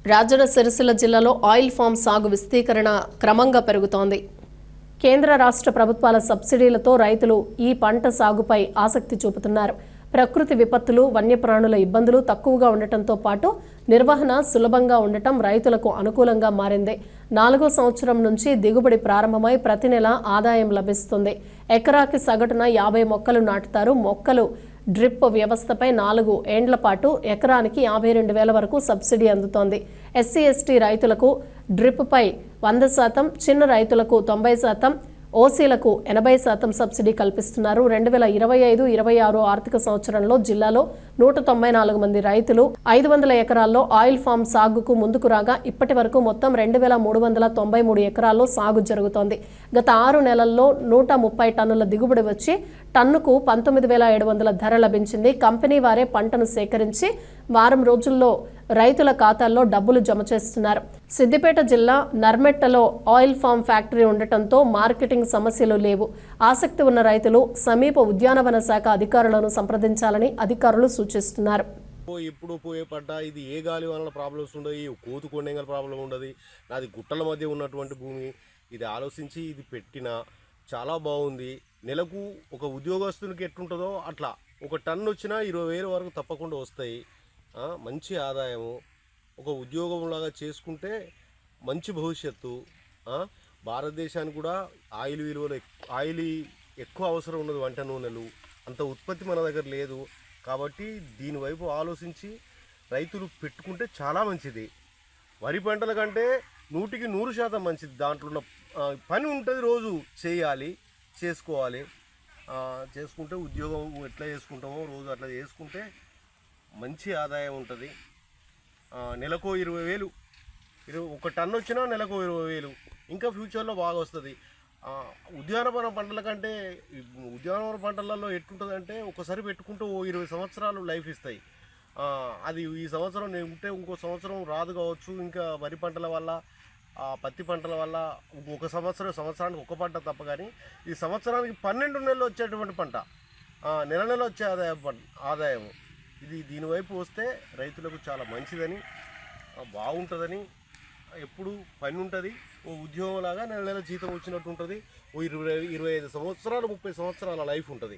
రాజన్న సిరిసిల్ల జిల్లాలో oil form సాగు విస్తీర్ణత క్రమంగా పెరుగుతోంది. కేంద్ర రాష్ట్ర ప్రభుత్వాల సబ్సిడీలతో రైతులు ఈ పంట సాగుపై ఆసక్తి చూపుతున్నారు. ప్రకృతి విపత్తులు, వన్యప్రాణుల ఇబ్బందులు తక్కువగా ఉండటంతో పాటు నిర్వహణ సులభంగా ఉండటం రైతులకు అనుకూలంగా మారింది. 4వ సంవత్సరం నుంచి దిగుబడి ప్రారంభమై ప్రతి నెల ఆదాయం లభిస్తుంది. ఎకరాకి సగటున 50 మొక్కలు నాటుతారు. మొక్కలు డ్రిప్ వ్యవస్థపై 4 ఏండ్ల పాటు ఎకరానికి 52,000 వరకు సబ్సిడీ అందుతోంది. ఎస్సీ ఎస్టీ రైతులకు డ్రిప్పై 100%, చిన్న రైతులకు 90%, ఓసీలకు 80% సబ్సిడీ కల్పిస్తున్నారు. 2025-26 ఆర్థిక సంవత్సరంలో జిల్లాలో 194 మంది రైతులు 500 ఎకరాల్లో ఆయిల్ ఫామ్ సాగుకు ముందుకు రాగా ఇప్పటి వరకు మొత్తం 2,393 ఎకరాల్లో సాగు జరుగుతోంది. గత 6 నెలల్లో 130 టన్నుల దిగుబడి వచ్చి టన్నుకు 19,700 ధర లభించింది. కంపెనీ వారే పంటను సేకరించి వారం రోజుల్లో రైతుల ఖాతాల్లో డబ్బులు జమ చేస్తున్నారు. సిద్దిపేట జిల్లా నర్మెట్టలో ఆయిల్ ఫామ్ ఫ్యాక్టరీ ఉండటంతో మార్కెటింగ్ సమస్యలు లేవు. ఆసక్తి ఉన్న రైతులు సమీప ఉద్యానవన శాఖ అధికారులను సంప్రదించాలని అధికారులు సూచిస్తున్నారు. ఎప్పుడు పోయే పంట ఇది, ఏ గాలి వలన ప్రాబ్లమ్స్ ఉండవు, కోతు కొండెంగల ప్రాబ్లం ఉండదు. నాది గుట్టల మధ్య ఉన్నటువంటి భూమి. ఇది ఆలోచించి ఇది పెట్టిన చాలా బాగుంది. నెలకు ఒక ఉద్యోగస్తునికి ఎట్లుంటుందో అట్లా ఒక టన్ను వచ్చినా 20,000 వరకు తప్పకుండా వస్తాయి. మంచి ఆదాయము. ఒక ఉద్యోగంలాగా చేసుకుంటే మంచి భవిష్యత్తు. భారతదేశానికి కూడా ఆయిల్ విలువలు, ఆయిల్ ఎక్కువ అవసరం ఉన్నది. వంట నూనెలు అంత ఉత్పత్తి మన దగ్గర లేదు. కాబట్టి దీనివైపు ఆలోచించి రైతులు పెట్టుకుంటే చాలా మంచిది. వరి పంటల కంటే 100% మంచిది. దాంట్లో ఉన్న పని ఉంటుంది, రోజు చేయాలి, చేసుకోవాలి. చేసుకుంటే ఉద్యోగం ఎట్లా చేసుకుంటామో రోజు అట్లా చేసుకుంటే మంచి ఆదాయం ఉంటుంది. నెలకు 20,000, ఒక టన్ను వచ్చినా నెలకు 20,000. ఇంకా ఫ్యూచర్లో బాగా వస్తుంది. ఉద్యానవన పంటల కంటే ఉద్యానవన పంటలలో ఎట్లుంటుందంటే ఒకసారి పెట్టుకుంటూ 20 సంవత్సరాలు లైఫ్ ఇస్తాయి. అది ఈ సంవత్సరం ఉంటే ఇంకో సంవత్సరం రాదు కావచ్చు. ఇంకా వరి పంటల వల్ల, పత్తి పంటల వల్ల ఒక సంవత్సరానికి ఒక పంట తప్ప. కానీ ఈ సంవత్సరానికి 12 నెలలు వచ్చేటువంటి పంట, నెల వచ్చే ఆదాయం ఇది. దీనివైపు వస్తే రైతులకు చాలా మంచిదని, బాగుంటుందని. ఎప్పుడు పని ఉంటుంది, ఓ ఉద్యోగంలాగా నెల జీతం వచ్చినట్టు ఉంటుంది. ఓ 25 సంవత్సరాలు 30 సంవత్సరాల లైఫ్ ఉంటుంది.